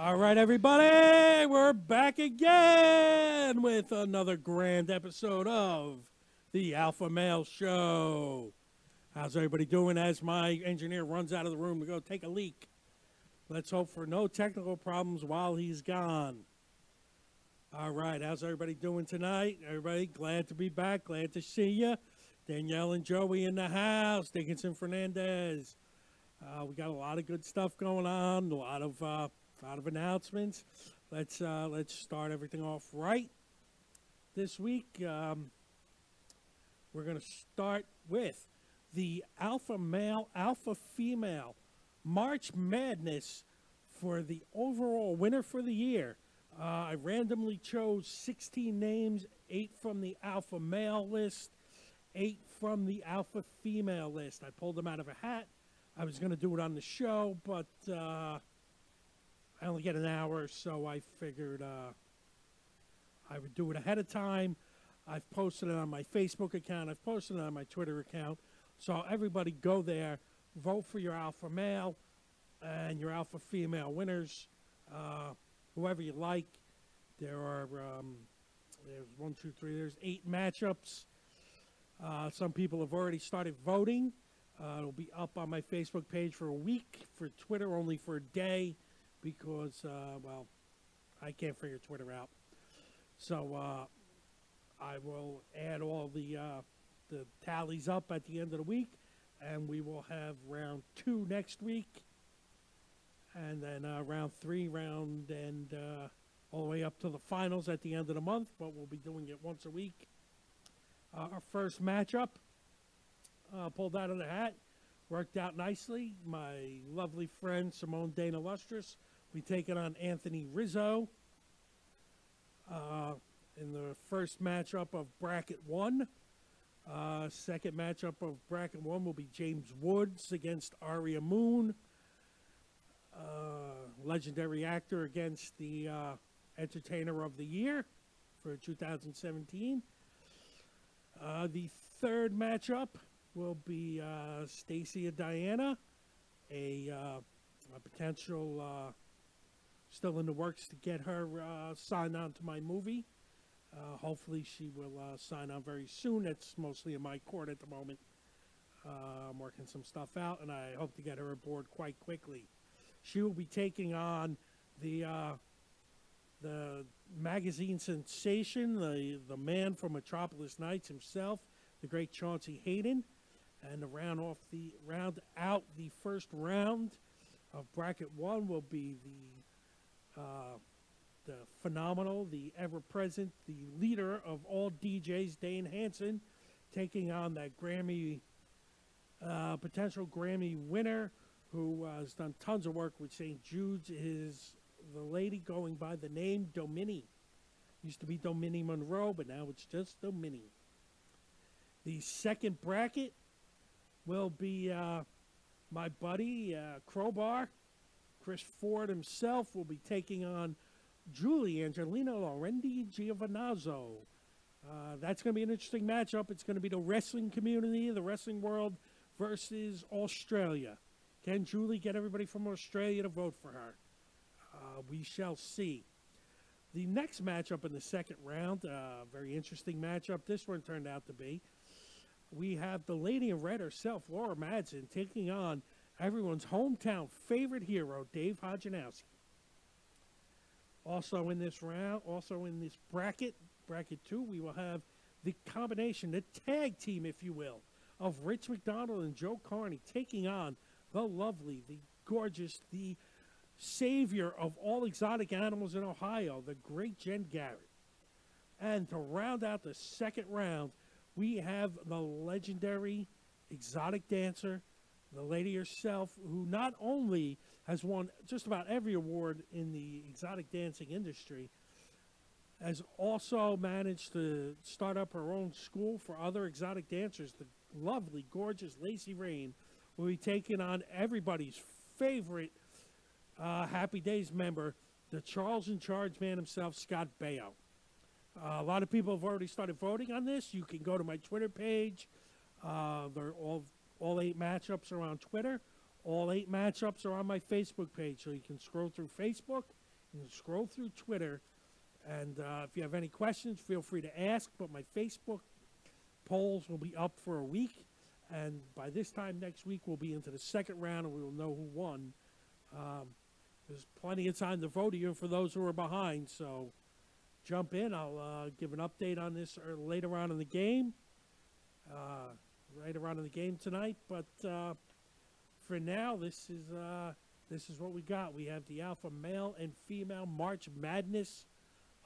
All right, everybody, we're back again with another grand episode of the Alpha Male Show. How's everybody doing as my engineer runs out of the room to go take a leak? Let's hope for no technical problems while he's gone. All right, how's everybody doing tonight? Everybody, glad to be back, glad to see you. Danielle and Joey in the house, Dickinson Fernandez. We got a lot of good stuff going on, a lot of announcements. Let's start everything off right. This week, we're going to start with the Alpha Male, Alpha Female March Madness for the overall winner for the year. I randomly chose 16 names, 8 from the Alpha Male list, 8 from the Alpha Female list. I pulled them out of a hat. I was going to do it on the show, but I only get an hour, so I figured I would do it ahead of time. I've posted it on my Facebook account. I've posted it on my Twitter account. So everybody go there, vote for your Alpha Male and your Alpha Female winners, whoever you like. There are, there's 8 matchups. Some people have already started voting. It'll be up on my Facebook page for a week, for Twitter only for a day, because, well, I can't figure Twitter out. So I will add all the tallies up at the end of the week, and we will have round 2 next week, and then round 3, and all the way up to the finals at the end of the month, but we'll be doing it once a week. Our first matchup, pulled out of the hat, worked out nicely. My lovely friend Simone Dana Lustris will be taking on Anthony Rizzo in the first matchup of Bracket 1. Second matchup of Bracket 1 will be James Woods against Aria Moon. Legendary actor against the Entertainer of the Year for 2017. The third matchup will be Stacia Diana, a potential still in the works to get her signed on to my movie. Hopefully she will sign on very soon. It's mostly in my court at the moment. I'm working some stuff out, and I hope to get her aboard quite quickly. She will be taking on the magazine sensation, the man from Metropolis Nights himself, the great Chauncey Hayden. And to round out the first round of Bracket 1 will be the phenomenal, the ever-present, the leader of all DJs, Dane Hansen, taking on that Grammy, potential Grammy winner who has done tons of work with St. Jude's, is the lady going by the name Domini. Used to be Domini Monroe, but now it's just Domini. The second bracket will be my buddy, Crowbar. Chris Ford himself will be taking on Julie Angelina Lorendi Giovinazzo. That's going to be an interesting matchup. It's going to be the wrestling community, the wrestling world, versus Australia. Can Julie get everybody from Australia to vote for her? We shall see. The next matchup in the second round, very interesting matchup this one turned out to be. We have the lady in red herself, Laura Madsen, taking on everyone's hometown favorite hero, Dave Hodjanowski. Also in this round, also in this bracket, Bracket 2, we will have the combination, the tag team, if you will, of Rich McDonald and Joe Carney taking on the lovely, the gorgeous, the savior of all exotic animals in Ohio, the great Jen Garrett. And to round out the second round, we have the legendary exotic dancer, the lady herself, who not only has won just about every award in the exotic dancing industry, has also managed to start up her own school for other exotic dancers. The lovely, gorgeous Lacey Rain will be taking on everybody's favorite Happy Days member, the Charles in Charge man himself, Scott Baio. A lot of people have already started voting on this. You can go to my Twitter page. They're all 8 matchups are on Twitter. All 8 matchups are on my Facebook page. So you can scroll through Facebook You can scroll through Twitter, and if you have any questions, feel free to ask. But my Facebook polls will be up for a week, and by this time next week, we'll be into the second round, and we will know who won. There's plenty of time to vote, even for those who are behind. So jump in. I'll give an update on this later on in the game. Right around in the game tonight. But for now, this is what we got. We have the Alpha Male and Female March Madness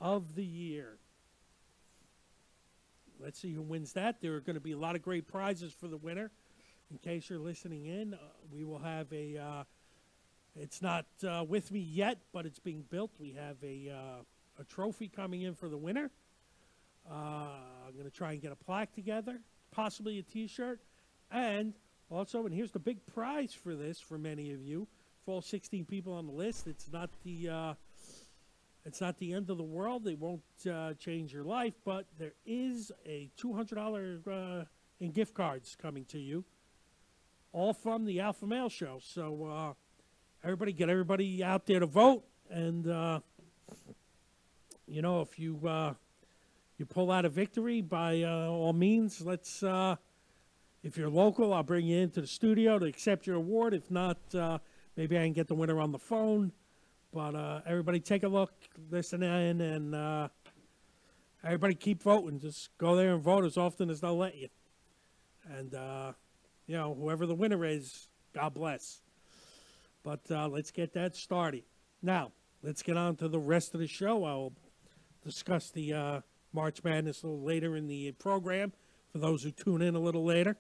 of the year. Let's see who wins that. There are going to be a lot of great prizes for the winner. In case you're listening in, we will have a. It's not with me yet, but it's being built. We have a trophy coming in for the winner. I'm going to try and get a plaque together, possibly a T-shirt, and also, and here's the big prize for this for many of you, for all 16 people on the list. It's not the end of the world. It won't change your life, but there is a $200 in gift cards coming to you, all from the Alpha Male Show. So everybody, get everybody out there to vote, and you know, if you pull out a victory, by all means, let's. If you're local, I'll bring you into the studio to accept your award. If not, maybe I can get the winner on the phone. But everybody take a look, listen in, and everybody keep voting. Just go there and vote as often as they'll let you. And, you know, whoever the winner is, God bless. But let's get that started. Now, let's get on to the rest of the show. I'll discuss the March Madness a little later in the program for those who tune in a little later.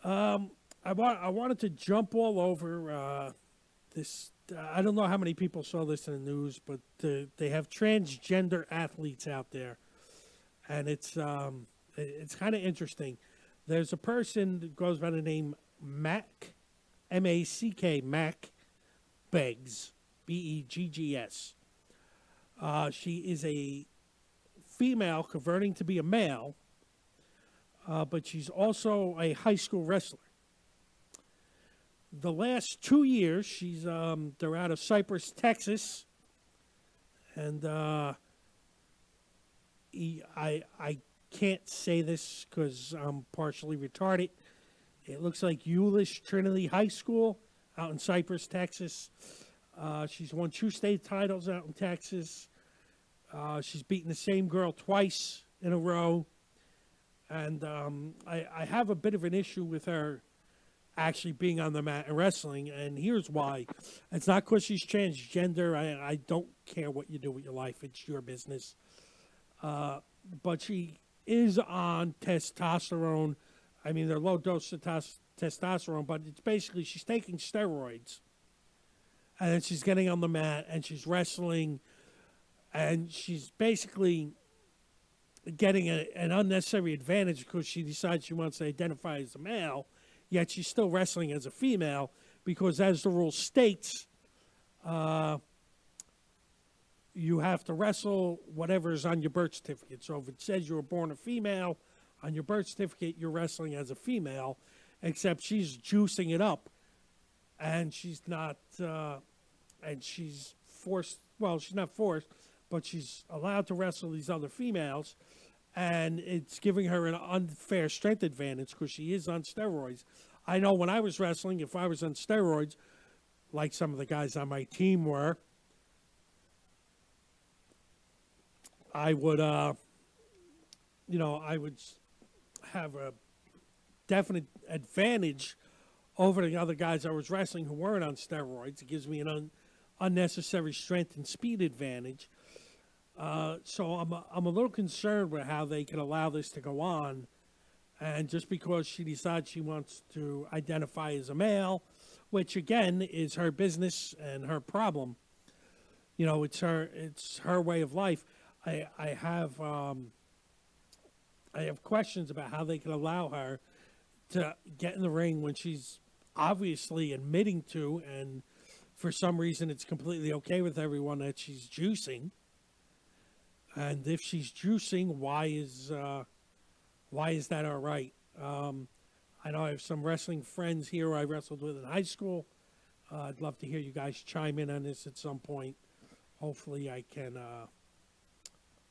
I wanted to jump all over this. I don't know how many people saw this in the news, but they have transgender athletes out there, and it's kind of interesting. There's a person that goes by the name Mack, M-A-C-K, Mack Beggs, B-E-G-G-S. She is a female converting to be a male, but she's also a high school wrestler. The last 2 years, they're out of Cypress, Texas, and I can't say this because I'm partially retarded. It looks like Euless Trinity High School out in Cypress, Texas. She's won 2 state titles out in Texas. She's beaten the same girl twice in a row. And I have a bit of an issue with her actually being on the mat and wrestling, and here's why. It's not because she's transgender. I don't care what you do with your life. It's your business. But she is on testosterone. I mean, they're low dose of testosterone, but it's basically she's taking steroids. And then she's getting on the mat, and she's wrestling, and she's basically getting an unnecessary advantage because she decides she wants to identify as a male, yet she's still wrestling as a female because, as the rule states, you have to wrestle whatever is on your birth certificate. So if it says you were born a female on your birth certificate, you're wrestling as a female, except she's juicing it up, and she's not, and she's forced, well, she's not forced, but she's allowed to wrestle these other females, and it's giving her an unfair strength advantage because she is on steroids. I know when I was wrestling, if I was on steroids, like some of the guys on my team were, I would, you know, I would have a definite advantage over the other guys I was wrestling who weren't on steroids. It gives me an unnecessary strength and speed advantage. So I'm a little concerned with how they can allow this to go on. And just because she decides she wants to identify as a male, which again is her business and her problem, you know, it's her way of life. I have questions about how they can allow her to get in the ring when she's obviously admitting to, and for some reason it's completely okay with everyone, that she's juicing. And if she's juicing, why is that all right? I know I have some wrestling friends here I wrestled with in high school. I'd love to hear you guys chime in on this at some point. Hopefully, I can.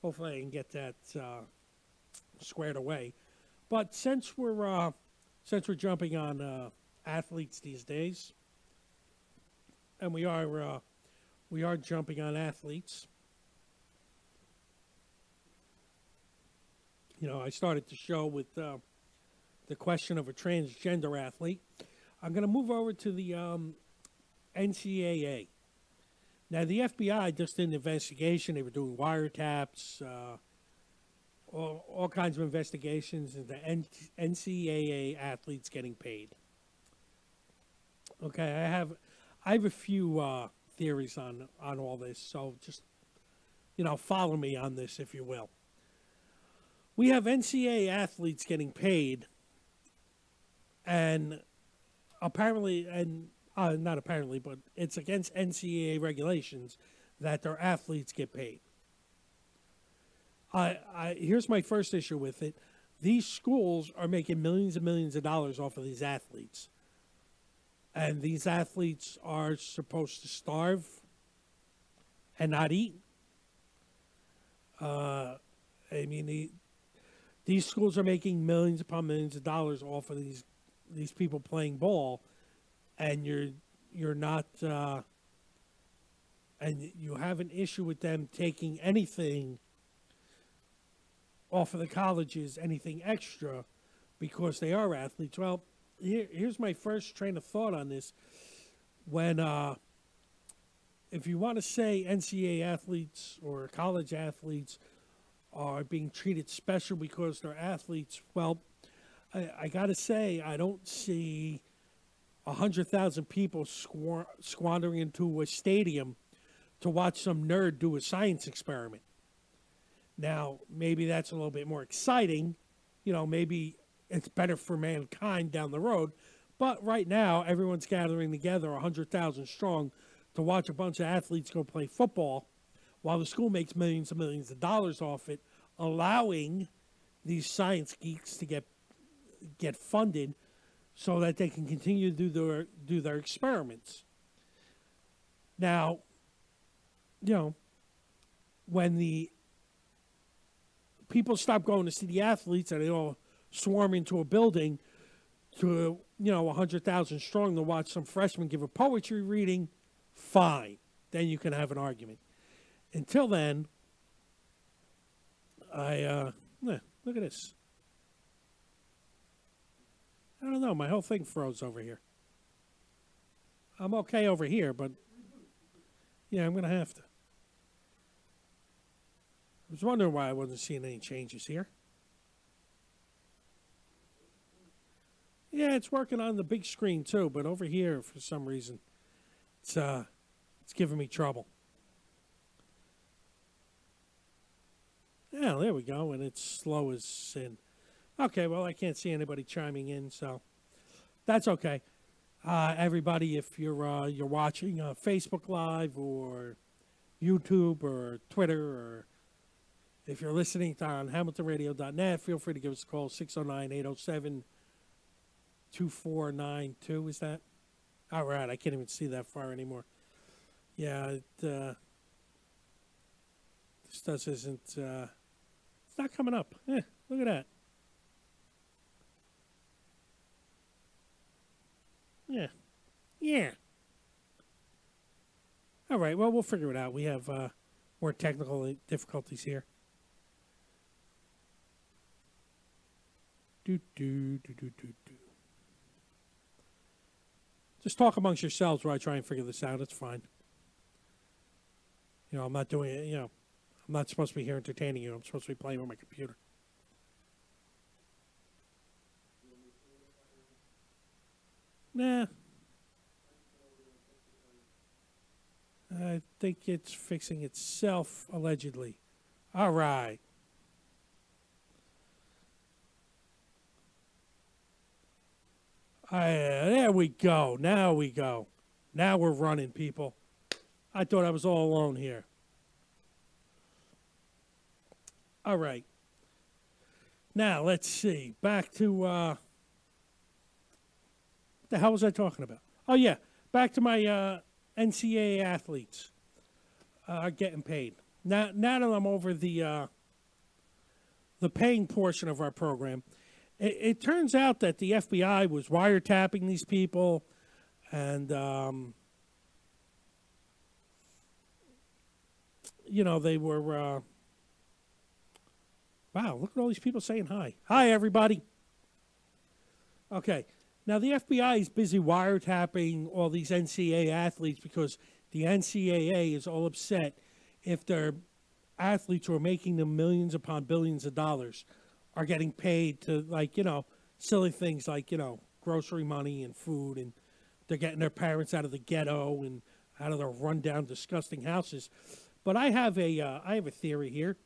Hopefully, I can get that squared away. But since we're jumping on athletes these days, and we are jumping on athletes. You know, I started the show with the question of a transgender athlete. I'm going to move over to the NCAA. Now, the FBI just did an investigation. They were doing wiretaps, all kinds of investigations into NCAA athletes getting paid. Okay, I have a few theories on all this, so just, follow me on this, if you will. We have NCAA athletes getting paid, and apparently, not apparently, but it's against NCAA regulations that their athletes get paid. Here's my first issue with it. These schools are making millions and millions of dollars off of these athletes. And these athletes are supposed to starve and not eat. These schools are making millions upon millions of dollars off of these people playing ball, and you're not, and you have an issue with them taking anything off of the colleges, anything extra, because they are athletes. Well, here's my first train of thought on this. When, if you want to say NCAA athletes or college athletes are being treated special because they're athletes, well, I got to say, I don't see 100,000 people squandering into a stadium to watch some nerd do a science experiment. Now, maybe that's a little bit more exciting. Maybe it's better for mankind down the road. But right now, everyone's gathering together 100,000 strong to watch a bunch of athletes go play football while the school makes millions and millions of dollars off it, allowing these science geeks to get funded so that they can continue to do their experiments. Now, when the people stop going to see the athletes and they all swarm into a building to, 100,000 strong to watch some freshman give a poetry reading, fine. Then you can have an argument. Until then, look at this. I don't know. My whole thing froze over here. I'm okay over here, but yeah, I'm going to have to. I was wondering why I wasn't seeing any changes here. Yeah, it's working on the big screen too, but over here, for some reason, it's giving me trouble. Yeah, there we go, and it's slow as sin. Okay, well, I can't see anybody chiming in, so that's okay. Everybody, if you're watching Facebook Live or YouTube or Twitter, or if you're listening on HamiltonRadio.net, feel free to give us a call, 609-807-2492. Is that? All right, I can't even see that far anymore. Yeah, this isn't, it's not coming up. Look at that. Yeah. All right, well, we'll figure it out. We have more technical difficulties here. Just talk amongst yourselves while I try and figure this out. It's fine. I'm not doing it, I'm not supposed to be here entertaining you. I'm supposed to be playing with my computer. Nah. I think it's fixing itself, allegedly. All right. There we go. Now we go. Now we're running, people. I thought I was all alone here. All right. Now, let's see. Back to... what the hell was I talking about? Oh, yeah. back to my NCAA athletes are getting paid. Now that I'm over the paying portion of our program, it turns out that the FBI was wiretapping these people, and they were. Wow, look at all these people saying hi. Hi, everybody. Okay. Now, the FBI is busy wiretapping all these NCAA athletes because the NCAA is all upset if their athletes who are making them millions upon billions of dollars are getting paid to, silly things like, grocery money and food, and they're getting their parents out of the ghetto and out of their rundown, disgusting houses. But I have a theory here.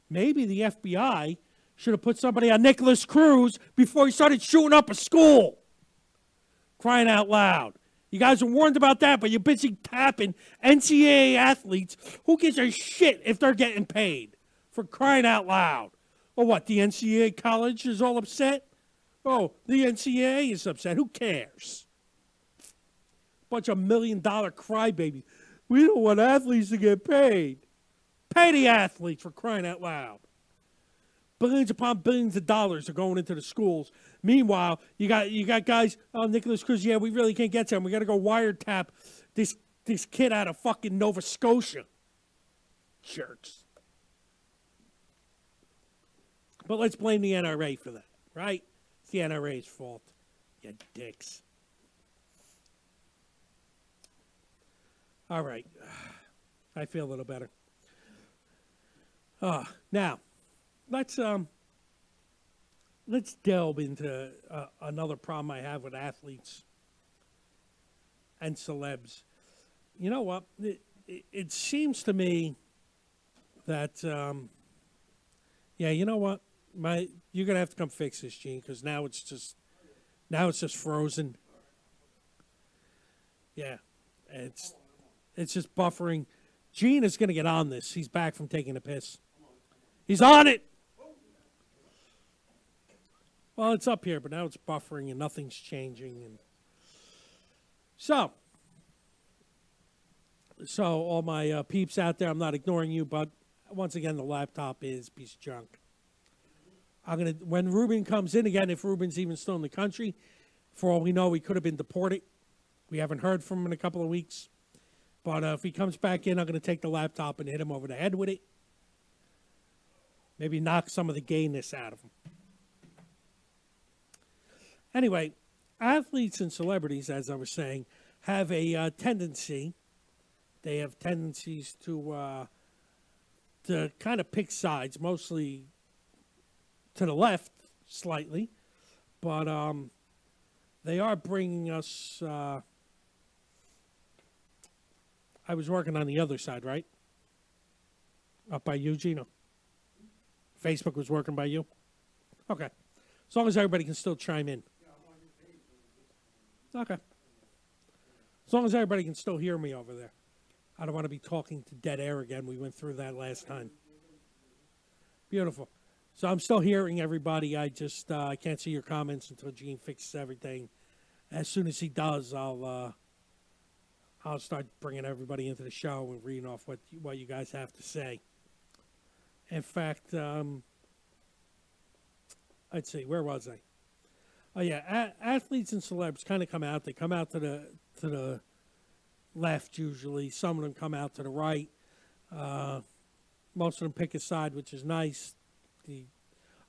Maybe the FBI should have put somebody on Nicholas Cruz before he started shooting up a school. Crying out loud. You guys are warned about that, but you're busy tapping NCAA athletes. Who gives a shit if they're getting paid? For crying out loud. Or what, the NCAA college is all upset? Oh, the NCAA is upset. Who cares? Bunch of $1 million crybabies. We don't want athletes to get paid. Pay the athletes, for crying out loud. Billions upon billions of dollars are going into the schools. Meanwhile, you got guys, Nicholas Cruz, we really can't get to him. We got to go wiretap this kid out of fucking Nova Scotia. Jerks. But let's blame the NRA for that, right? It's the NRA's fault. You dicks. All right. I feel a little better. Now, let's delve into another problem I have with athletes and celebs. You know what? It seems to me that, you know what? You're gonna have to come fix this, Gene, because now it's just frozen. Yeah, it's just buffering. Gene is gonna get on this. He's back from taking a piss. He's on it. Well, it's up here, but now it's buffering and nothing's changing. And so all my peeps out there, I'm not ignoring you, but once again, the laptop is a piece of junk. When Ruben comes in again, if Ruben's even still in the country, for all we know, he could have been deported. We haven't heard from him in a couple of weeks. But if he comes back in, I'm going to take the laptop and hit him over the head with it. Maybe knock some of the gayness out of him. Anyway, athletes and celebrities, as I was saying, have a tendency. They have tendencies to kind of pick sides, mostly to the left, slightly. But they are bringing us... I was working on the other side, right? Up by you, Gino? Facebook was working by you? Okay. As long as everybody can still chime in. Okay. As long as everybody can still hear me over there. I don't want to be talking to dead air again. We went through that last time. Beautiful. So I'm still hearing everybody. I just I can't see your comments until Gene fixes everything. As soon as he does, I'll start bringing everybody into the show and reading off what you guys have to say. In fact, let's see, where was I? Oh yeah, athletes and celebs kind of come out. They come out to the left usually. Some of them come out to the right. Most of them pick a side, which is nice.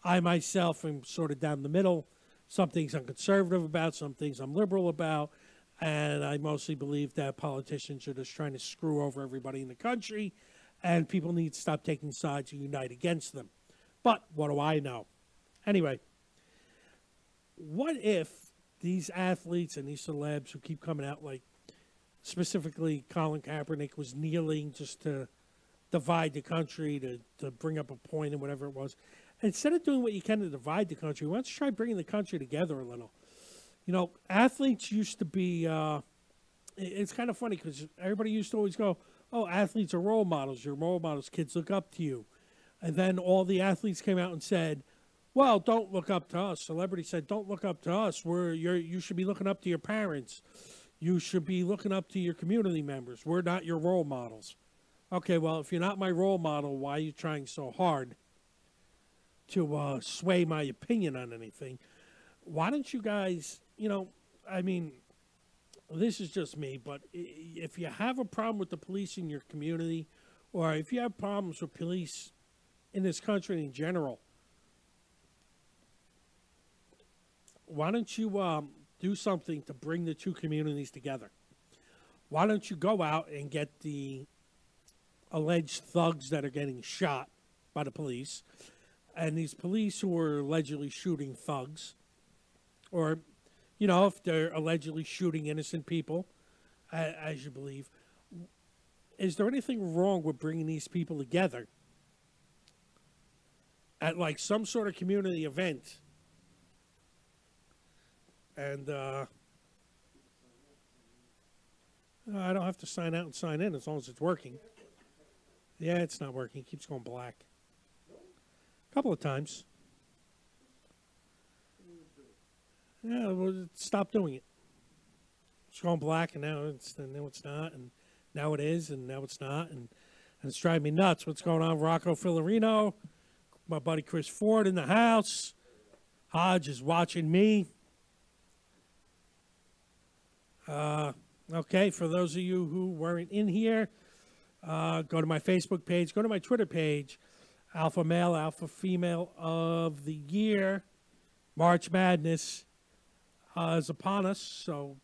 I myself am sort of down the middle. Some things I'm conservative about, some things I'm liberal about. And I mostly believe that politicians are just trying to screw over everybody in the country, and people need to stop taking sides and unite against them. But what do I know? Anyway, what if these athletes and these celebs who keep coming out, like specifically Colin Kaepernick was kneeling just to divide the country, to bring up a point and whatever it was. Instead of doing what you can to divide the country, why don't you try bringing the country together a little? You know, athletes used to be, it's kind of funny because everybody used to always go, oh, athletes are role models. You're role models. Kids look up to you. And then all the athletes came out and said, well, don't look up to us. Celebrities said, don't look up to us. You should be looking up to your parents. you should be looking up to your community members. We're not your role models. Okay, well, if you're not my role model, why are you trying so hard to sway my opinion on anything? Why don't you guys, I mean, this is just me, but if you have a problem with the police in your community, or if you have problems with police in this country in general, why don't you do something to bring the two communities together? Why don't you go out and get the alleged thugs that are getting shot by the police, and these police who are allegedly shooting thugs, or, if they're allegedly shooting innocent people, as you believe, is there anything wrong with bringing these people together at like some sort of community event? And I don't have to sign out and sign in as long as it's working. Yeah, it's not working. It keeps going black. A couple of times. Yeah, well, stop doing it. It's going black, and now it's not, and now it is, and now it's not, and it's driving me nuts. What's going on, Rocco Filarino? My buddy Chris Ford in the house. Hodge is watching me. Okay, for those of you who weren't in here, go to my Facebook page, go to my Twitter page, Alpha Male, Alpha Female of the Year. March Madness is upon us, so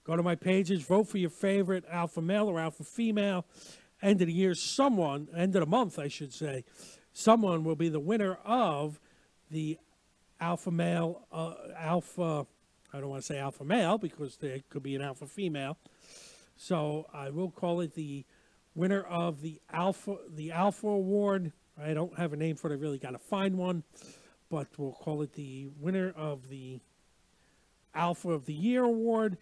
go to my pages, vote for your favorite Alpha Male or Alpha Female. End of the year, end of the month, I should say, someone will be the winner of the Alpha Male, I don't want to say Alpha Male because there could be an Alpha Female. So I will call it the winner of the Alpha Award. I don't have a name for it. I really got to find one. But we'll call it the winner of the Alpha of the Year Award.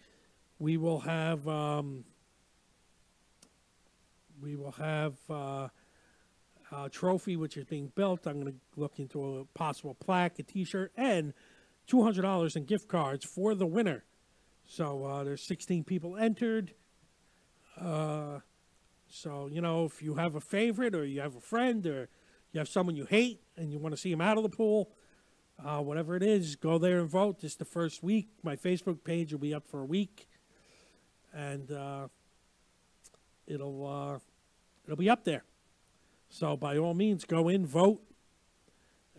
We will have a trophy which is being built. I'm going to look into a possible plaque, a T-shirt, and $200 in gift cards for the winner. So there's 16 people entered. So, if you have a favorite, or you have a friend, or you have someone you hate and you want to see them out of the pool, whatever it is, go there and vote. This is the first week. My Facebook page will be up for a week. And it'll be up there. So by all means, go in, vote.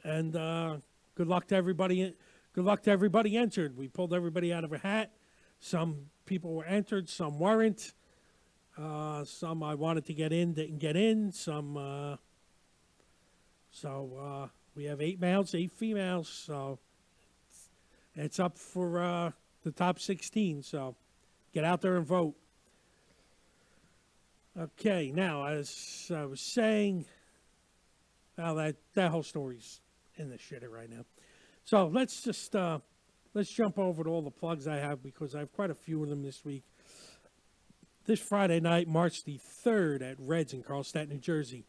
And good luck to everybody. Good luck to everybody entered. We pulled everybody out of a hat. Some people were entered, some weren't. Some I wanted to get in didn't get in. So we have 8 males, 8 females. So it's up for the top 16. So get out there and vote. Okay, now as I was saying, well, that whole story's in the shitter right now. So let's just let's jump over to all the plugs I have, because I have quite a few of them this week. This Friday night, March the 3rd at Reds in Carlstadt, New Jersey.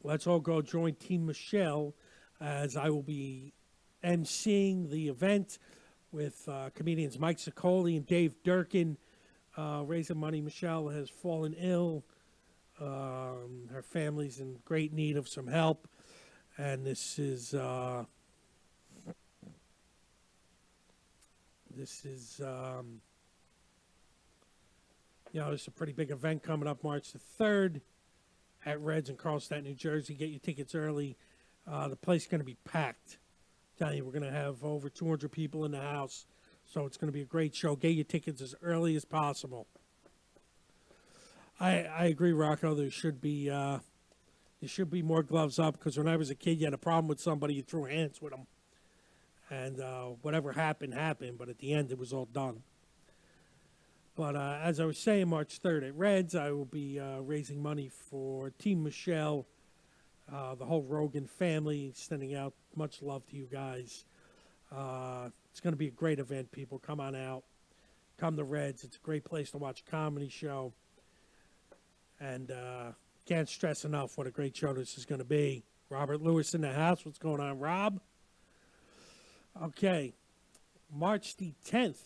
Let's all go join Team Michelle, as I will be emceeing the event with comedians Mike Ciccoli and Dave Durkin, raising money. Michelle has fallen ill. Her family's in great need of some help. And this is it's a pretty big event coming up March the 3rd at Reds in Carlstadt, New Jersey. Get your tickets early. The place is going to be packed. I'm telling you, we're going to have over 200 people in the house. So it's going to be a great show. Get your tickets as early as possible. I agree, Rocco. There should be more gloves up, because when I was a kid, you had a problem with somebody, you threw hands with them. And whatever happened, happened. But at the end, it was all done. But as I was saying, March 3rd at Reds, I will be raising money for Team Michelle, the whole Rogan family, sending out much love to you guys. It's going to be a great event, people. Come on out. Come to Reds. It's a great place to watch a comedy show. And can't stress enough what a great show this is going to be. Robert Lewis in the house. What's going on, Rob? Okay. March the 10th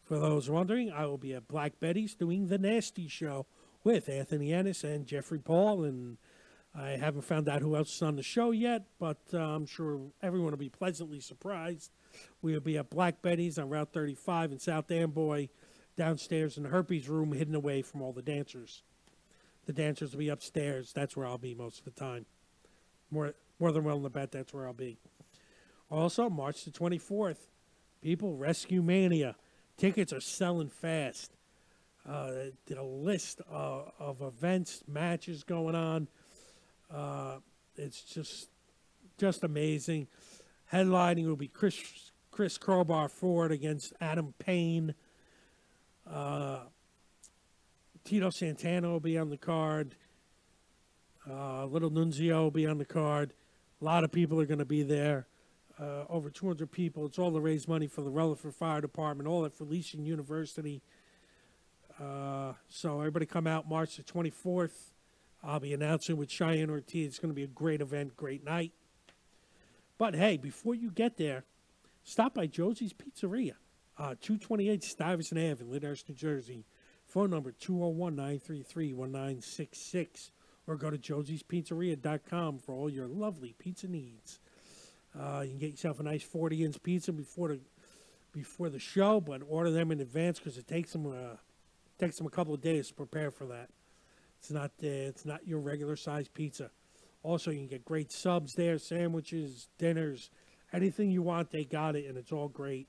For those wondering, I will be at Black Betty's doing The Nasty Show with Anthony Ennis and Jeffrey Paul, and I haven't found out who else is on the show yet, but I'm sure everyone will be pleasantly surprised. We will be at Black Betty's on Route 35 in South Amboy, downstairs in the herpes room, hidden away from all the dancers. The dancers will be upstairs. That's where I'll be most of the time. More than willing to bet that's where I'll be. Also, March the 24th, people, Rescue Mania. Tickets are selling fast. The list of events, matches going on, it's just amazing. Headlining will be Chris Crowbar Ford against Adam Payne. Tito Santana will be on the card. Little Nunzio will be on the card. A lot of people are going to be there. Over 200 people. It's all to raise money for the Rutherford Fire Department, all at Felician University. So everybody come out March the 24th. I'll be announcing with Cheyenne Ortiz. It's going to be a great event, great night. But hey, before you get there, stop by Josie's Pizzeria, 228 Stuyvesant Ave in Lyndhurst, New Jersey. Phone number 201-933-1966. Or go to josie'spizzeria.com for all your lovely pizza needs. You can get yourself a nice 40-inch pizza before the show, but order them in advance because it takes them a couple of days to prepare for that. It's not your regular size pizza. Also, you can get great subs there, sandwiches, dinners, anything you want. They got it, and it's all great.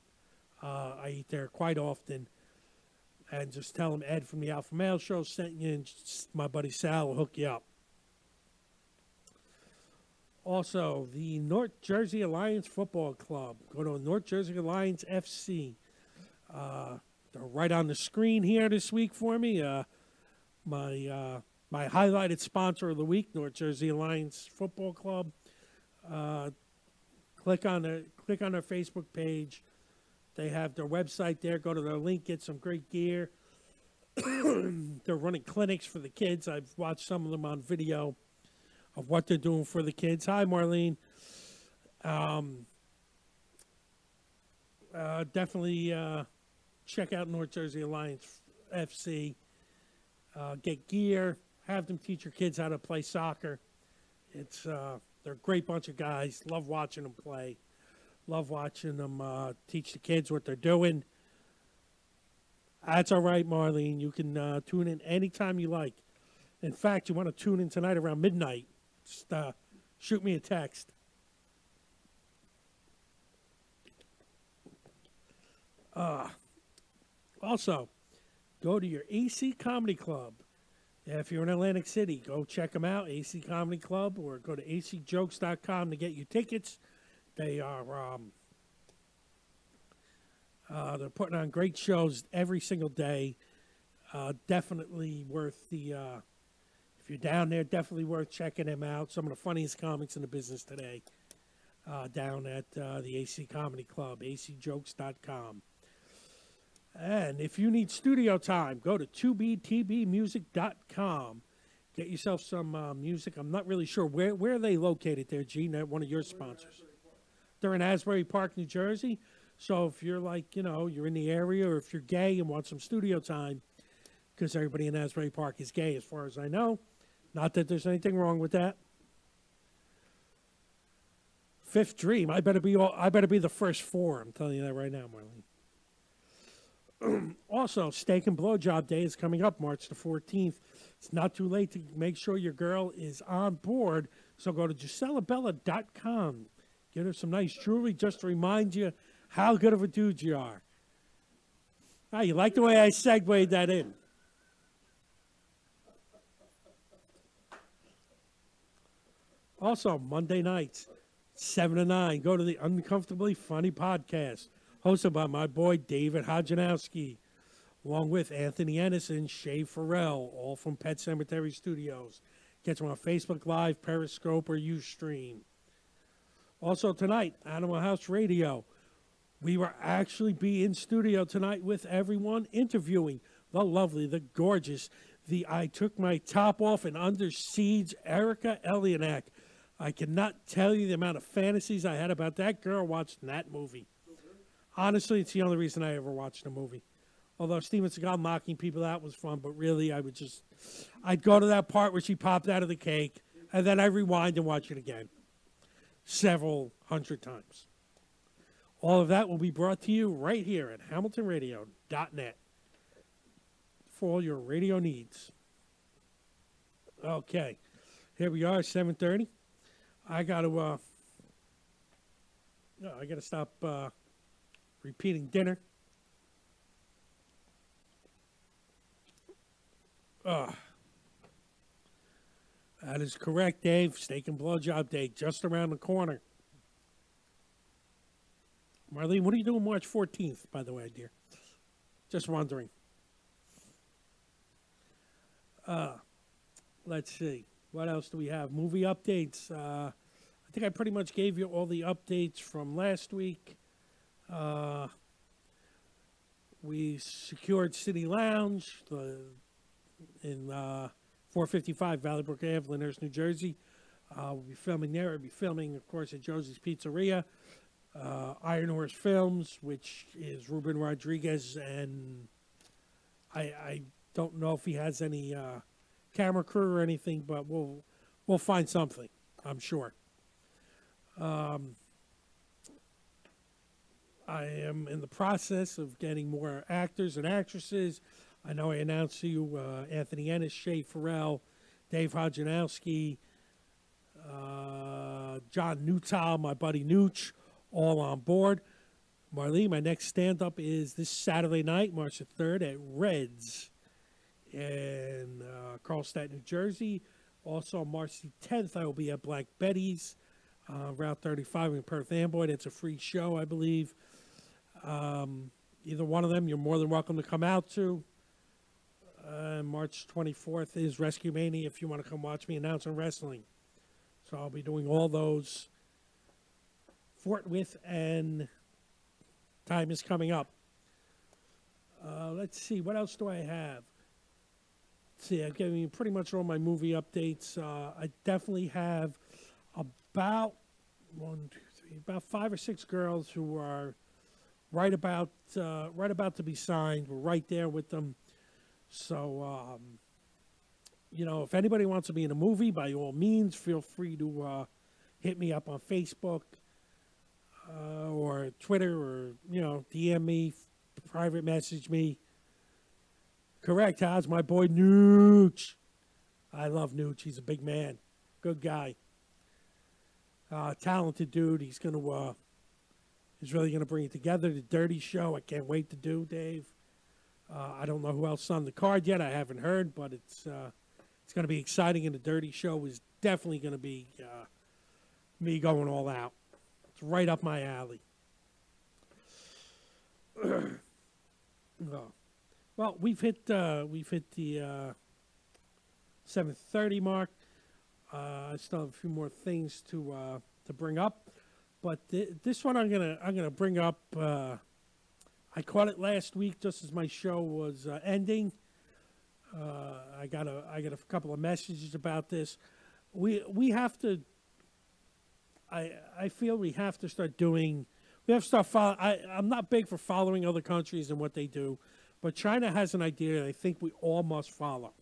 I eat there quite often, and just tell them Ed from the Alpha Male Show sent you, and my buddy Sal will hook you up. Also, the North Jersey Alliance Football Club. Go to North Jersey Alliance FC. They're right on the screen here this week for me. My highlighted sponsor of the week, North Jersey Alliance Football Club. Click on their Facebook page. They have their website there. Go to their link, get some great gear. They're running clinics for the kids. I've watched some of them on video of what they're doing for the kids. Hi, Marlene. Definitely check out North Jersey Alliance FC. Get gear. Have them teach your kids how to play soccer. They're a great bunch of guys. Love watching them play. Love watching them teach the kids what they're doing. That's all right, Marlene. You can tune in anytime you like. In fact, you want to tune in tonight around midnight. Just shoot me a text. Also, go to your AC Comedy Club. If you're in Atlantic City, go check them out, AC Comedy Club, or go to acjokes.com to get your tickets. They are they're putting on great shows every single day. Definitely worth the if you're down there, definitely worth checking them out. Some of the funniest comics in the business today down at the AC Comedy Club, acjokes.com. And if you need studio time, go to 2btbmusic.com. Get yourself some music. I'm not really sure where are they located there, Gene, one of your sponsors. They're in Asbury Park, New Jersey. So if you're like, you're in the area, or if you're gay and want some studio time, because everybody in Asbury Park is gay as far as I know. Not that there's anything wrong with that. Fifth Dream. I better be the first four. I'm telling you that right now, Marlene. Also, Steak and Blowjob Day is coming up March the 14th. It's not too late to make sure your girl is on board. So go to GiselleBella.com. Get her some nice jewelry just to remind you how good of a dude you are. Oh, you like the way I segued that in? Also, Monday nights, 7 to 9, go to the Uncomfortably Funny podcast, hosted by my boy David Hodjanowski, along with Anthony Ennis and Shay Farrell, all from Pet Cemetery Studios. Catch them on Facebook Live, Periscope, or Ustream. Also tonight, Animal House Radio. We will actually be in studio tonight with everyone, interviewing the lovely, the gorgeous, the I Took My Top Off and Under Siege Erica Elionak. I cannot tell you the amount of fantasies I had about that girl watching that movie. Honestly, it's the only reason I ever watched a movie. Although Steven Seagal knocking people out was fun, but really I'd go to that part where she popped out of the cake, and then I rewind and watch it again several hundred times. All of that will be brought to you right here at HamiltonRadio.net for all your radio needs. Okay, here we are, 7:30. I got to stop repeating dinner. That is correct, Dave. Steak and blowjob day just around the corner. Marlene, what are you doing March 14th, by the way, dear? Just wondering. Let's see. What else do we have? Movie updates. I think I pretty much gave you all the updates from last week. We secured City Lounge in 455 Valley Brook Ave, Lyndhurst, New Jersey. We'll be filming there. We'll be filming, of course, at Josie's Pizzeria. Iron Horse Films, which is Ruben Rodriguez, and I don't know if he has any camera crew or anything, but we'll find something, I'm sure. I am in the process of getting more actors and actresses. I know I announced to you Anthony Ennis, Shay Farrell, Dave Hodjanowski, John Newtow, my buddy Nooch, all on board. Marlene, my next stand-up is this Saturday night, March the 3rd, at Reds in Carlstadt, New Jersey. Also, March the 10th, I will be at Black Betty's, Route 35 in Perth Amboy. It's a free show, I believe. Either one of them, you're more than welcome to come out to. March 24th is Rescue Mania if you want to come watch me announce on wrestling. So I'll be doing all those forthwith, and time is coming up. Let's see, what else do I have? Let's see, I've given you pretty much all my movie updates. I definitely have about 5 or 6 girls who are right about to be signed. We're right there with them. So, if anybody wants to be in a movie, by all means, feel free to hit me up on Facebook or Twitter, or, DM me, private message me. Correct, how's my boy Nooch? I love Nooch. He's a big man. Good guy. Talented dude. He's really going to bring it together. The Dirty Show, I can't wait to do, Dave. I don't know who else is on the card yet. I haven't heard, but it's going to be exciting, and the Dirty Show is definitely going to be me going all out. It's right up my alley. Well, we've hit the 7:30 mark. I still have a few more things to bring up, but this one I'm gonna bring up. I caught it last week just as my show was ending. I got a couple of messages about this. We have to. I feel we have to start doing. We have to start follow. I'm not big for following other countries and what they do, but China has an idea that I think we all must follow.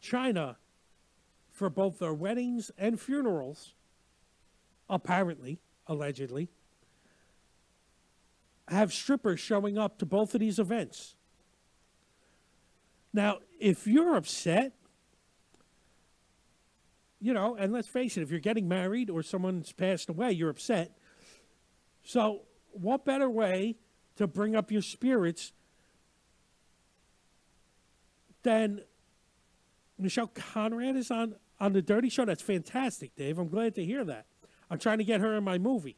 China, for both their weddings and funerals, apparently, allegedly, have strippers showing up to both of these events. Now, if you're upset, and let's face it, if you're getting married or someone's passed away, you're upset. So what better way to bring up your spirits than Michelle Conrad is on the Dirty Show? That's fantastic, Dave. I'm glad to hear that. I'm trying to get her in my movie.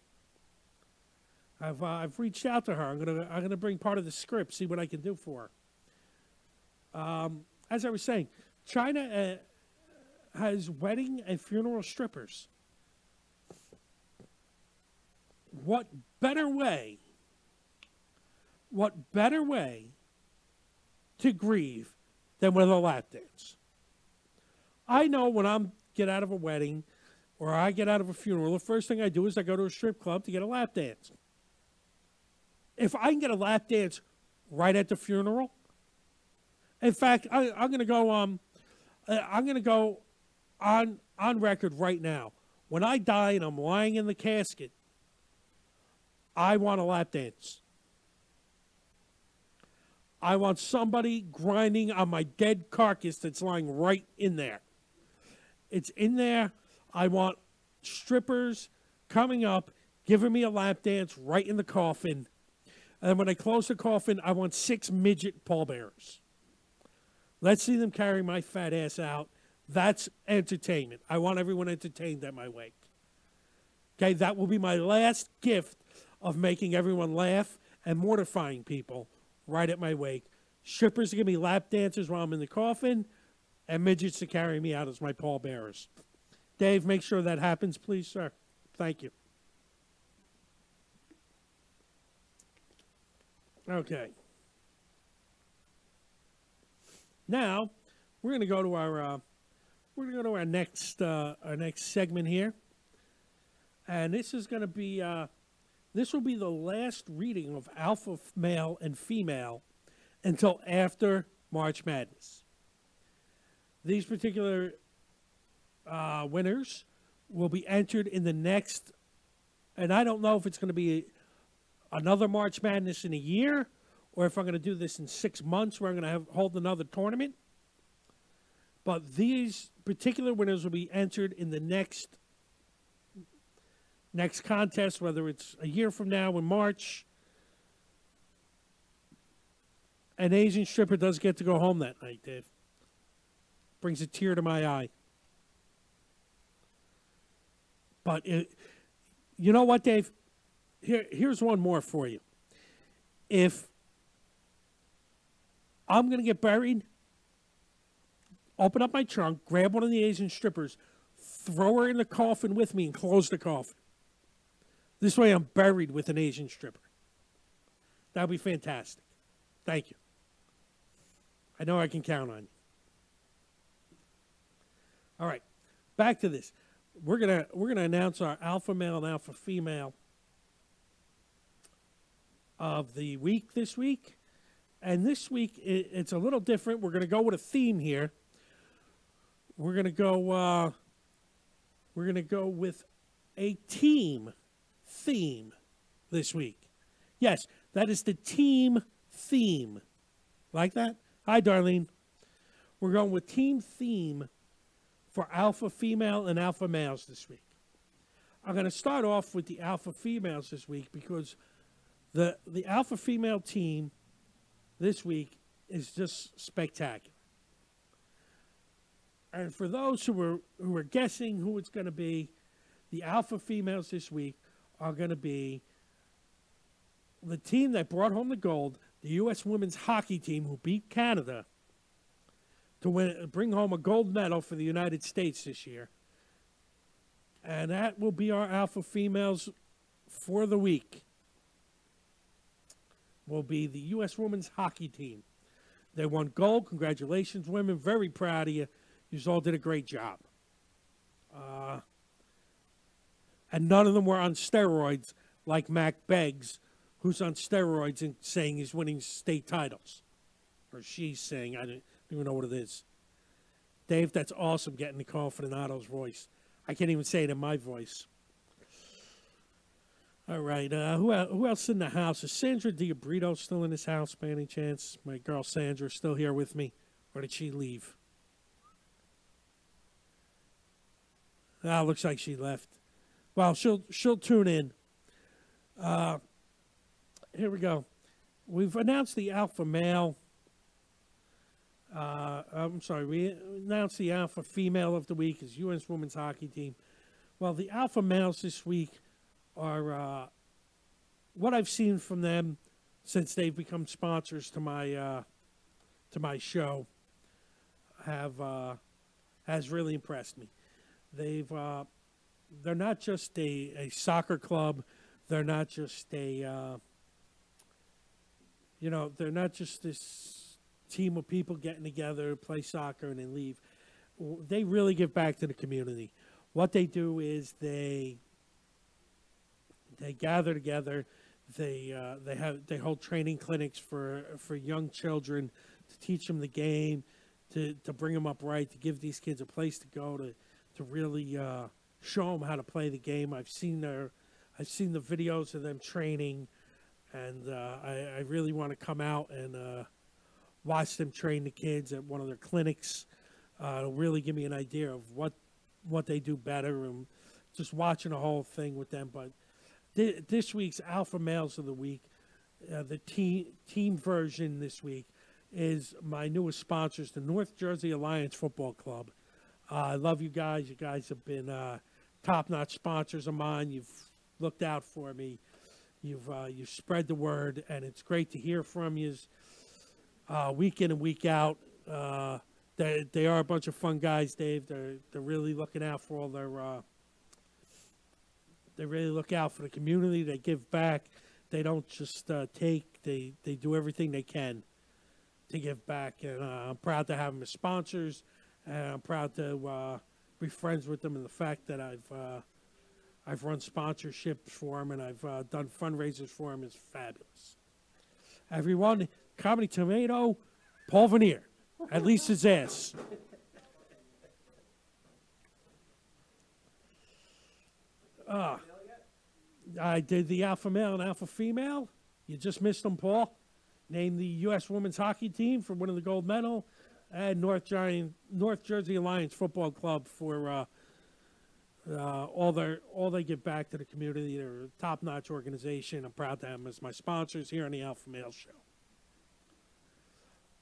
I've reached out to her. I'm gonna bring part of the script, see what I can do for her. As I was saying, China has wedding and funeral strippers. What better way to grieve than with a lap dance? I know when I get out of a wedding or I get out of a funeral, the first thing I do is I go to a strip club to get a lap dance. if I can get a lap dance right at the funeral, in fact, I'm going to go. I'm going to go on record right now. When I die and I'm lying in the casket, I want a lap dance. I want somebody grinding on my dead carcass that's lying right in there. It's in there. I want strippers coming up, giving me a lap dance right in the coffin. And when I close the coffin, I want 6 midget pallbearers. Let's see them carry my fat ass out. That's entertainment. I want everyone entertained at my wake. Okay, that will be my last gift of making everyone laugh and mortifying people right at my wake. Strippers to give me lap dancers while I'm in the coffin, and midgets to carry me out as my pallbearers. Dave, make sure that happens, please, sir. Thank you. Okay. Now we're going to go to our next segment here, and this is going to be this will be the last reading of Alpha Male and Female until after March Madness. These particular winners will be entered in the next, and I don't know if it's going to be another March Madness in a year, or if I'm going to do this in 6 months where I'm going to hold another tournament. But these particular winners will be entered in the next contest, whether it's a year from now in March. An Asian stripper does get to go home that night, Dave. Brings a tear to my eye. But you know what, Dave? Here's one more for you. If I'm going to get buried, open up my trunk, grab one of the Asian strippers, throw her in the coffin with me, and close the coffin. This way I'm buried with an Asian stripper. That would be fantastic. Thank you. I know I can count on you. All right, back to this. We're gonna announce our alpha male and alpha female of the week this week. And this week, it's a little different. We're going to go with a theme here. We're going to go with a team theme this week. Yes, that is the team theme. Like that? Hi, Darlene. We're going with team theme for alpha female and alpha males this week. I'm going to start off with the alpha females this week because the alpha female team this week is just spectacular. And for those who are guessing who it's going to be, the alpha females this week are going to be the team that brought home the gold, the U.S. women's hockey team who beat Canada to bring home a gold medal for the United States this year. And that will be our alpha females for the week. Will be the U.S. women's hockey team. They won gold. Congratulations, women. Very proud of you. You all did a great job. And none of them were on steroids like Mac Beggs, who's on steroids and saying he's winning state titles. Or she's saying, I don't even know what it is. Dave, that's awesome getting the call for Donato's voice. I can't even say it in my voice. All right, who else in the house? Is Sandra Diabrito still in this house by any chance? My girl Sandra still here with me, or did she leave? Ah, looks like she left. Well, she'll tune in. Here we go. We've announced the alpha male. I'm sorry, we announced the alpha female of the week is U.S. women's hockey team. Well, the alpha males this week are what I've seen from them since they've become sponsors to my show has really impressed me. They're not just a soccer club. They're not just they're not just this team of people getting together, play soccer, and then leave. They really give back to the community. What they do is they gather together. they hold training clinics for young children to teach them the game, to bring them up right, to give these kids a place to go to really show them how to play the game. I've seen the videos of them training, and I really want to come out and watch them train the kids at one of their clinics. It'll really give me an idea of what they do better, and just watching the whole thing with them. But this week's Alpha Males of the Week, the team version this week, is my newest sponsors, the North Jersey Alliance Football Club. I love you guys. You guys have been top-notch sponsors of mine. You've looked out for me. You've spread the word, and it's great to hear from you week in and week out. They are a bunch of fun guys, Dave. They're really looking out for all their. They really look out for the community. They give back. They don't just take. They do everything they can to give back. And I'm proud to have them as sponsors. And I'm proud to be friends with them. And the fact that I've run sponsorships for them and I've done fundraisers for them is fabulous. Everyone, Comedy Tomato, Paul Vanier. At least his ass. I did the Alpha Male and Alpha Female. You just missed them, Paul. Named the U.S. Women's Hockey Team for winning the gold medal. And North Jersey Alliance Football Club for all they give back to the community. They're a top-notch organization. I'm proud to have them as my sponsors here on the Alpha Male Show.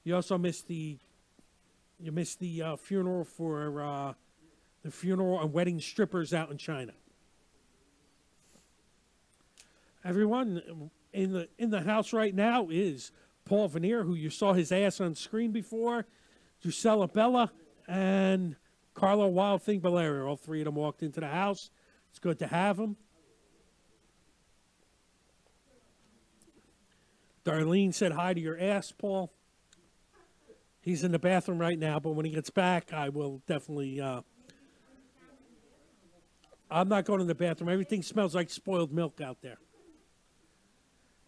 You also missed the funeral for the funeral and wedding strippers out in China. Everyone in the house right now is Paul Vanier, who you saw his ass on screen before, Gisela Bella, and Carlo Wild Thing Valerio. All three of them walked into the house. It's good to have them. Darlene said hi to your ass, Paul. He's in the bathroom right now, but when he gets back, I will definitely... I'm not going to the bathroom. Everything smells like spoiled milk out there.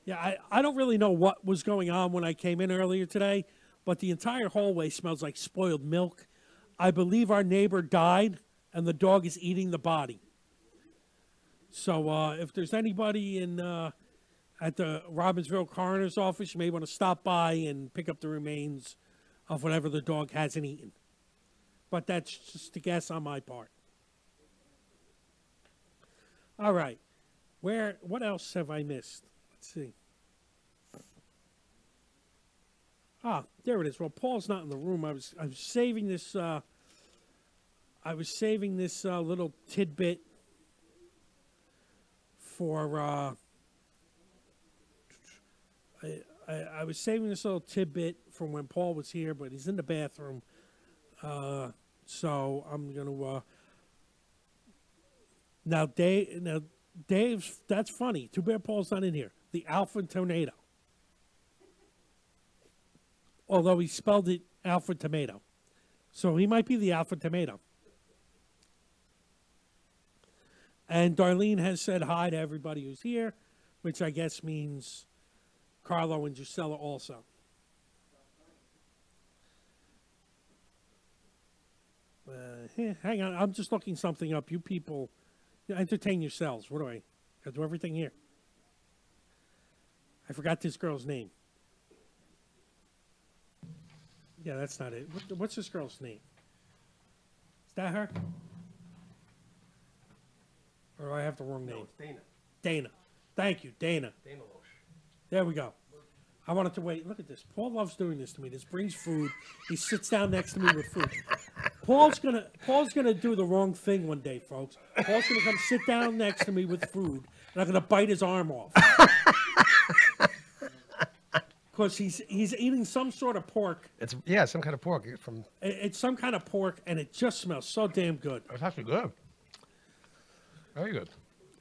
Yeah, I don't really know what was going on when I came in earlier today, but the entire hallway smells like spoiled milk. I believe our neighbor died, and the dog is eating the body. So if there's anybody at the Robbinsville Coroner's Office, you may want to stop by and pick up the remains of whatever the dog hasn't eaten. But that's just a guess on my part. All right. What else have I missed? Let's see. There it is. Well, Paul's not in the room. I was saving this little tidbit for I was saving this little tidbit from when Paul was here, but he's in the bathroom. So I'm going to... Dave's... That's funny. Too bad Paul's not in here. The Alpha Tornado. Although he spelled it Alpha Tomato. So he might be the Alpha Tomato. And Darlene has said hi to everybody who's here, which I guess means Carlo and Gisela also. Hang on, I'm just looking something up. You people, entertain yourselves. What do I do? Everything here. I forgot this girl's name. Yeah, that's not it. What's this girl's name? Is that her? Or do I have the wrong name? No, it's Dana. Dana. Thank you, Dana. Dana Loesch. There we go. I wanted to wait. Look at this. Paul loves doing this to me. This brings food. He sits down next to me with food. Paul's gonna do the wrong thing one day, folks. Paul's gonna come sit down next to me with food, and I'm gonna bite his arm off. Because he's eating some sort of pork. It's some kind of pork from. It's some kind of pork, and it just smells so damn good. It's actually good. Very good.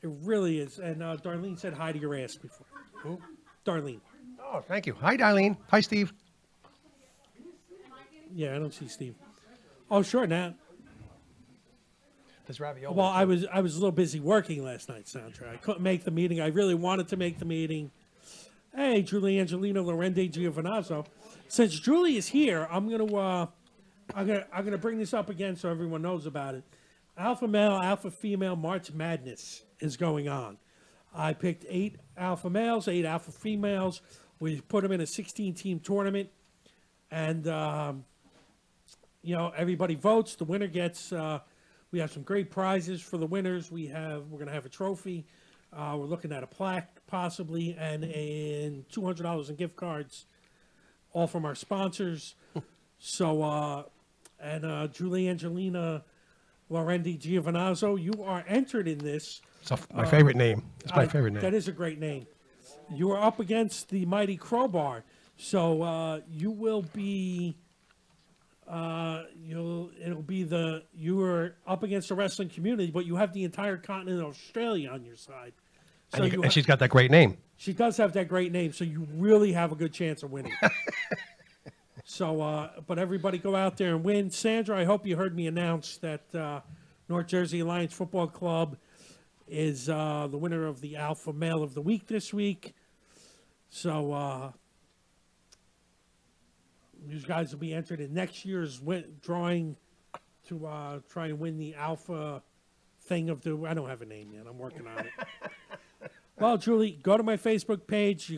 It really is. And Darlene said hi to your ass before. Who? Darlene. Oh, thank you. Hi, Darlene. Hi, Steve. Yeah, I don't see Steve. Oh, sure, now. This ravioli. Well, I was a little busy working last night, Sandra. I couldn't make the meeting. I really wanted to make the meeting. Hey, Julie Angelino Lorende Giovinazzo. Since Julie is here, I'm gonna bring this up again so everyone knows about it. Alpha male, alpha female March Madness is going on. I picked 8 alpha males, 8 alpha females. We put them in a 16-team tournament, and everybody votes. The winner gets. We have some great prizes for the winners. We're going to have a trophy. We're looking at a plaque possibly, and $200 in gift cards, all from our sponsors. So, Julie Angelina Lorendi Giovinazzo, you are entered in this. It's my favorite name. It's my favorite name. That is a great name. You are up against the mighty Crowbar, so you will be. You are up against the wrestling community, but you have the entire continent of Australia on your side. So and she's got that great name. She does have that great name, so you really have a good chance of winning. So, but everybody go out there and win. Sandra, I hope you heard me announce that North Jersey Alliance Football Club is the winner of the Alpha Male of the Week this week. So, you guys will be entered in next year's drawing to try and win the Alpha thing of the. I don't have a name yet. I'm working on it. Well, Julie, go to my Facebook page.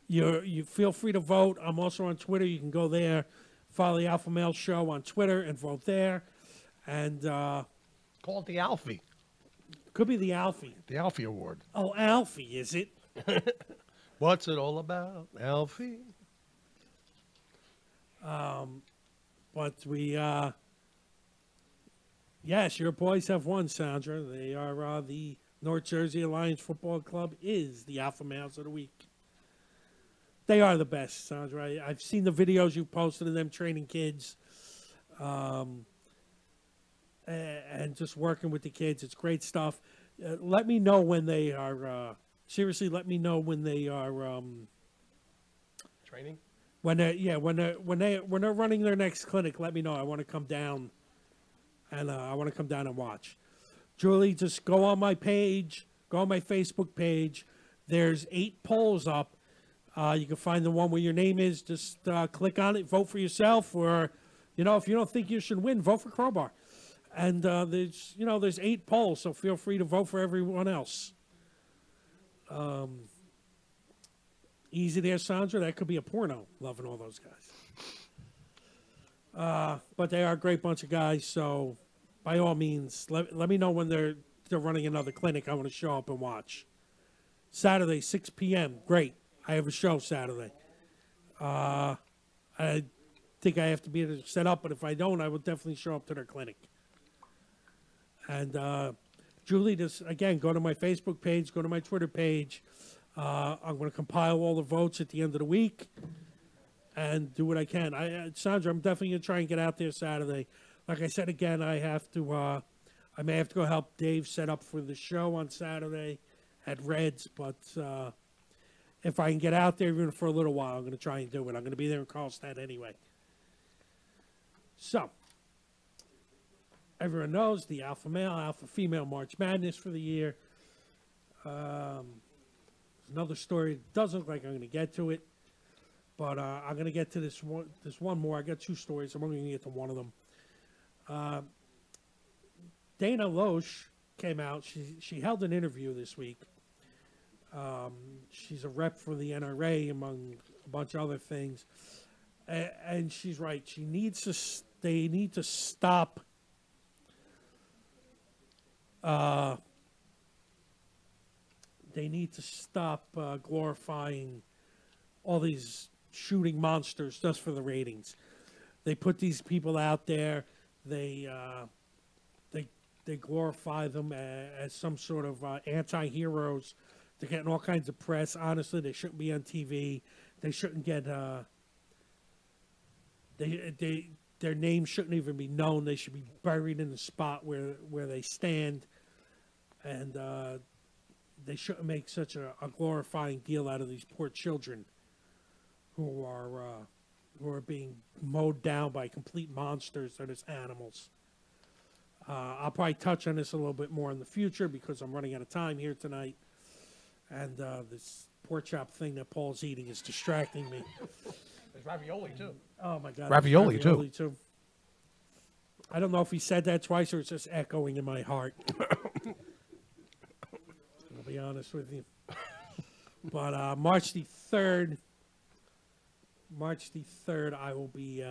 You feel free to vote. I'm also on Twitter. You can go there, follow the Alpha Male Show on Twitter, and vote there. And Call it the Alfie. Could be the Alfie. The Alfie Award. Oh, Alfie, is it? What's it all about, Alfie? But yes, your boys have won, Sandra. They are the North Jersey Alliance Football Club is the Alpha Males of the Week. They are the best, Sandra. I've seen the videos you've posted of them training kids, and just working with the kids. It's great stuff. Let me know when they are. Seriously, let me know when they are. Training. When they're running their next clinic, let me know. I want to come down, and watch. Julie, just go on my page, go on my Facebook page. There's 8 polls up. You can find the one where your name is. Just click on it, vote for yourself, or if you don't think you should win, vote for Crowbar. And there's 8 polls, so feel free to vote for everyone else. Easy there, Sandra. That could be a porno, loving all those guys. But they are a great bunch of guys, so by all means, let me know when they're running another clinic. I want to show up and watch. Saturday, 6 p.m. Great. I have a show Saturday. I think I have to be able to set up, but if I don't, I will definitely show up to their clinic. And Julie, just again, go to my Facebook page, go to my Twitter page. I'm going to compile all the votes at the end of the week and do what I can. Sandra, I'm definitely going to try and get out there Saturday. Like I said again, I may have to go help Dave set up for the show on Saturday at Reds, but if I can get out there even for a little while, I'm going to try and do it. I'm going to be there in Carlstadt anyway. So, everyone knows the Alpha Male, Alpha Female March Madness for the year. Another story. It doesn't look like I'm going to get to it, but I'm going to get to this one more. I got 2 stories. I'm only going to get to one of them. Dana Loesch came out. She held an interview this week. She's a rep for the NRA, among a bunch of other things. And she's right. They need to stop glorifying all these shooting monsters just for the ratings. They put these people out there. They glorify them as some sort of anti-heroes. They're getting all kinds of press. Honestly, they shouldn't be on TV. They shouldn't get. Their names shouldn't even be known. They should be buried in the spot where they stand, and they shouldn't make such a glorifying deal out of these poor children who are being mowed down by complete monsters. They're just animals. I'll probably touch on this a little bit more in the future because I'm running out of time here tonight. And this pork chop thing that Paul's eating is distracting me. There's ravioli, too. Oh, my God. Ravioli, too. I don't know if he said that twice or it's just echoing in my heart. I'll be honest with you. But March the 3rd, I will be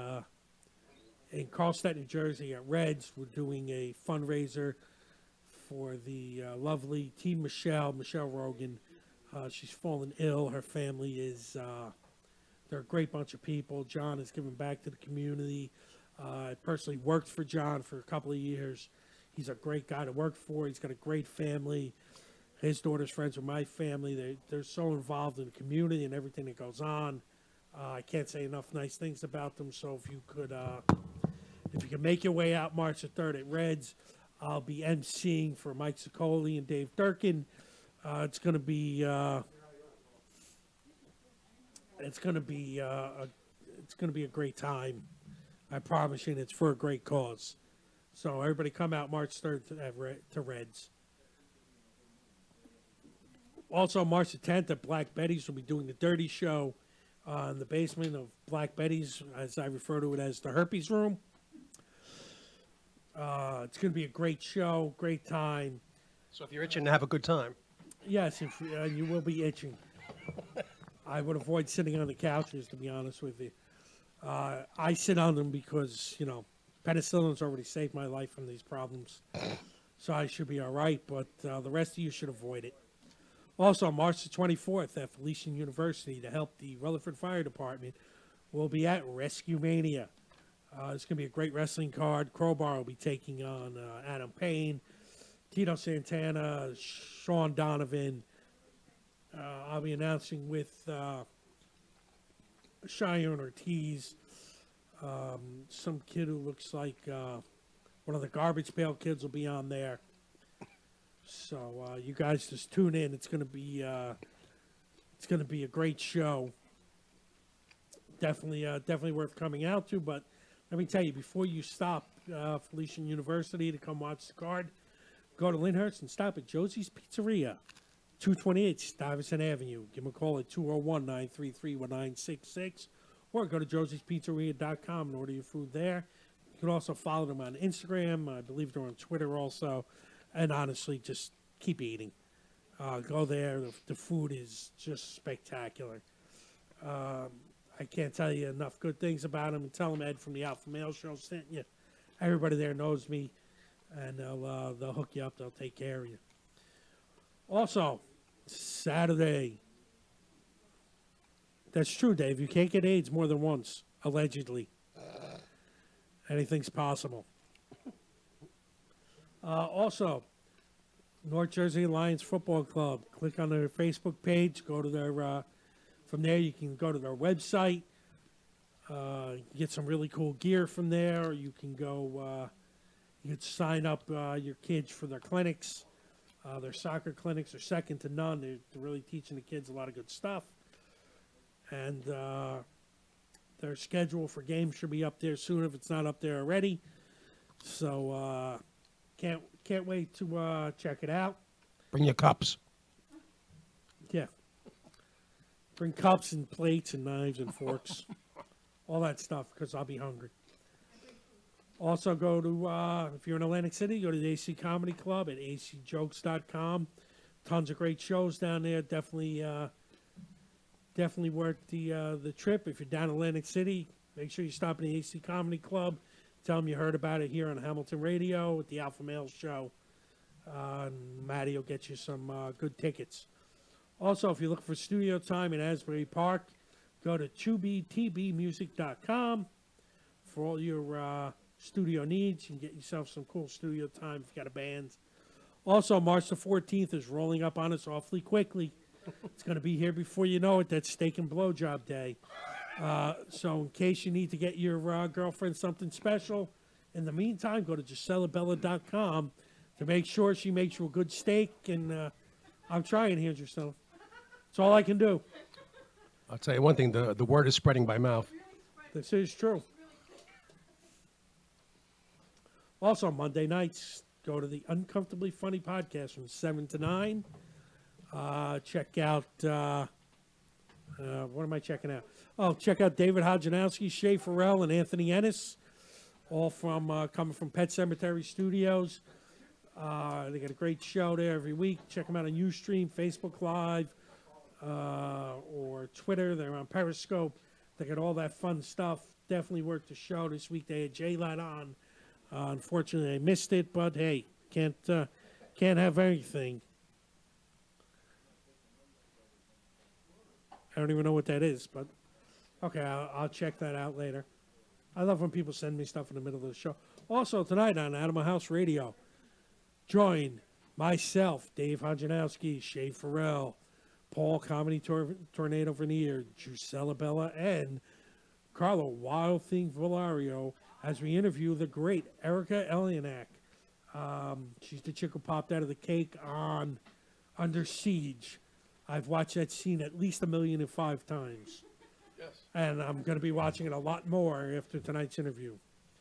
in Carlstadt, New Jersey at Reds. We're doing a fundraiser for the lovely Team Michelle Rogan. She's fallen ill. Her family is, they're a great bunch of people. John has given back to the community. I personally worked for John for a couple of years. He's a great guy to work for. He's got a great family. His daughter's friends with my family. They're so involved in the community and everything that goes on. I can't say enough nice things about them. So if you could make your way out March the 3rd at Reds, I'll be emceeing for Mike Sicoli and Dave Durkin. It's going to be a great time. I promise you, and it's for a great cause. So everybody come out March 3rd to Reds. Also, March the 10th at Black Betty's, we'll be doing the Dirty Show in the basement of Black Betty's, as I refer to it as the Herpes Room. It's going to be a great show, great time. So if you're itching to have a good time. Yes, you will be itching. I would avoid sitting on the couches, to be honest with you. I sit on them because, penicillin's already saved my life from these problems. So I should be all right, but the rest of you should avoid it. Also, on March the 24th at Felician University to help the Rutherford Fire Department, we'll be at Rescue Mania. It's going to be a great wrestling card. Crowbar will be taking on Adam Payne, Tito Santana, Sean Donovan. I'll be announcing with Cheyenne Ortiz, some kid who looks like one of the Garbage Pail Kids will be on there. So you guys just tune in. It's going to be a great show. Definitely worth coming out to. But let me tell you, before you stop Felician University to come watch the card, go to Lyndhurst and stop at Josie's Pizzeria, 228 Stuyvesant Avenue. Give them a call at 201-933-1966, or go to josie'spizzeria.com and order your food there. You can also follow them on Instagram. I believe they're on Twitter also. And honestly, just keep eating. Go there. The food is just spectacular. I can't tell you enough good things about them. And tell them Ed from the Alpha Male Show sent you. Everybody there knows me, and they'll hook you up. They'll take care of you. Also, Saturday. That's true, Dave. You can't get AIDS more than once, allegedly. Anything's possible. Also, North Jersey Lions Football Club. Click on their Facebook page. Go to their. From there, you can go to their website. Get some really cool gear from there. You can go. You can sign up your kids for their clinics. Their soccer clinics are second to none. They're really teaching the kids a lot of good stuff. And their schedule for games should be up there soon if it's not up there already. So. Can't wait to check it out. Bring your cups. Yeah. Bring cups and plates and knives and forks. All that stuff, because I'll be hungry. Also go to, if you're in Atlantic City, go to the AC Comedy Club at acjokes.com. Tons of great shows down there. Definitely worth the trip. If you're down in Atlantic City, make sure you stop in the AC Comedy Club. Tell them you heard about it here on Hamilton Radio with the Alpha Male Show. And Maddie will get you some good tickets. Also, if you're looking for studio time in Asbury Park, go to 2btbmusic.com for all your studio needs. You can get yourself some cool studio time if you got a band. Also, March the 14th is rolling up on us awfully quickly. It's going to be here before you know it. That's Steak and Blowjob Day. So in case you need to get your girlfriend something special, in the meantime, go to GiselleBella.com to make sure she makes you a good steak. And I'm trying here, Giselle. That's all I can do. I'll tell you one thing, the word is spreading by mouth. This is true. Also, Monday nights, go to the Uncomfortably Funny podcast from 7 to 9. Check out, what am I checking out? Oh, check out David Hodjanowski, Shay Farrell, and Anthony Ennis, all from coming from Pet Cemetery Studios. They got a great show there every week. Check them out on Ustream, Facebook Live, or Twitter. They're on Periscope. They got all that fun stuff. Definitely worth the show. This week they had J-Lad on. Unfortunately, I missed it, but hey, can't have everything. I don't even know what that is, but okay, I'll check that out later. I love when people send me stuff in the middle of the show. Also, tonight on Animal House Radio, join myself, Dave Hodjanowski, Shay Farrell, Paul Comedy Tornado Vernier, Drusella Bella, and Carlo Wild Thing Valario as we interview the great Erica Elianak. She's the chick who popped out of the cake on Under Siege. I've watched that scene at least 1,000,005 times. Yes. And I'm going to be watching it a lot more after tonight's interview.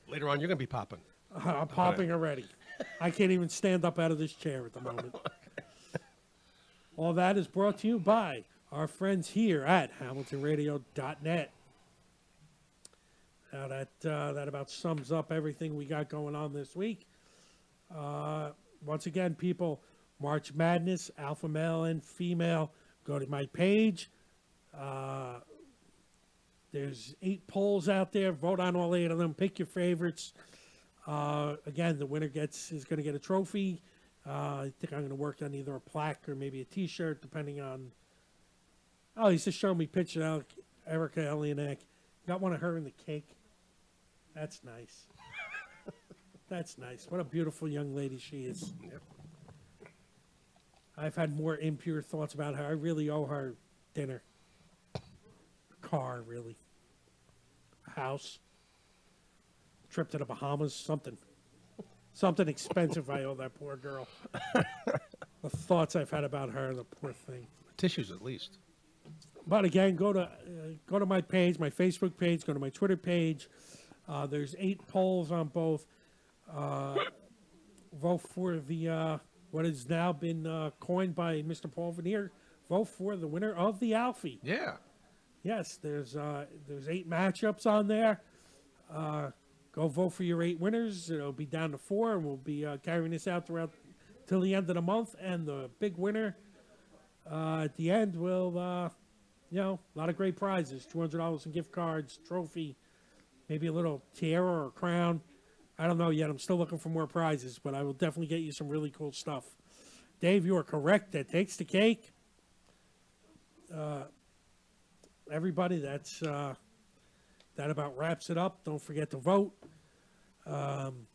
Later on, you're going to be popping. I'm popping already. I can't even stand up out of this chair at the moment. All that is brought to you by our friends here at HamiltonRadio.net. Now that about sums up everything we got going on this week. Once again, people, March Madness, alpha male and female, go to my page. There's 8 polls out there. Vote on all 8 of them. Pick your favorites. Again, the winner is going to get a trophy. I think I'm going to work on either a plaque or maybe a T-shirt, depending on. Oh, he's just showing me pictures of Erica Elianak. Got one of her in the cake. That's nice. That's nice. What a beautiful young lady she is. Yep. I've had more impure thoughts about her. I really owe her dinner. Car, really. A house. Trip to the Bahamas. Something expensive I owe that poor girl. The thoughts I've had about her, the poor thing. Tissues, at least. But again, go to my page, my Facebook page, go to my Twitter page. There's 8 polls on both. Vote for the what has now been coined by Mr. Paul Vernier. Vote for the winner of the Alfie. Yeah. Yes, there's 8 matchups on there. Go vote for your 8 winners. It'll be down to 4, and we'll be carrying this out throughout till the end of the month. And the big winner at the end will, a lot of great prizes: $200 in gift cards, trophy, maybe a little tiara or crown. I don't know yet. I'm still looking for more prizes, but I will definitely get you some really cool stuff. Dave, you are correct. That takes the cake. Everybody, that about wraps it up. Don't forget to vote. And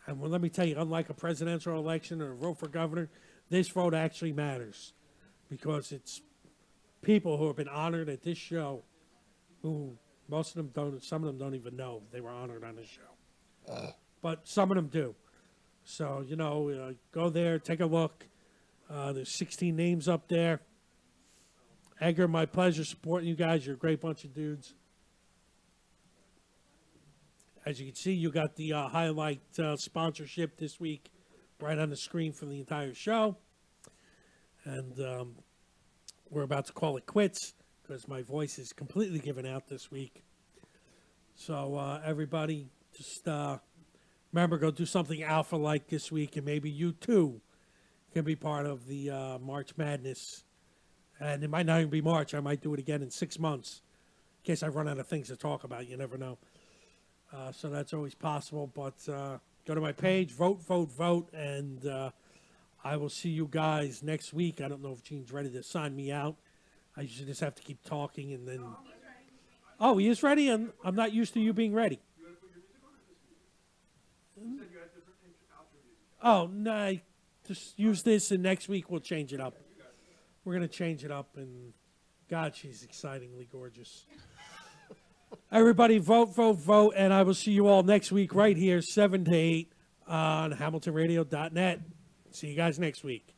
well, let me tell you, unlike a presidential election or a vote for governor, this vote actually matters because it's people who have been honored at this show who most of them don't, some of them don't even know they were honored on this show. But some of them do. So, go there, take a look. There's 16 names up there. Edgar, my pleasure supporting you guys. You're a great bunch of dudes. As you can see, you got the highlight sponsorship this week right on the screen for the entire show. And we're about to call it quits because my voice is completely given out this week. So everybody, just remember, go do something alpha-like this week, and maybe you too can be part of the March Madness. And it might not even be March. I might do it again in 6 months in case I run out of things to talk about. You never know. So that's always possible. But go to my page, vote, and I will see you guys next week. I don't know if Gene's ready to sign me out. I usually just have to keep talking and then... Oh, he is ready, and I'm not used to you being ready. Oh, no, just use this, and next week we'll change it up. We're going to change it up, and God, she's excitingly gorgeous. Everybody vote, and I will see you all next week right here, 7 to 8 on HamiltonRadio.net. See you guys next week.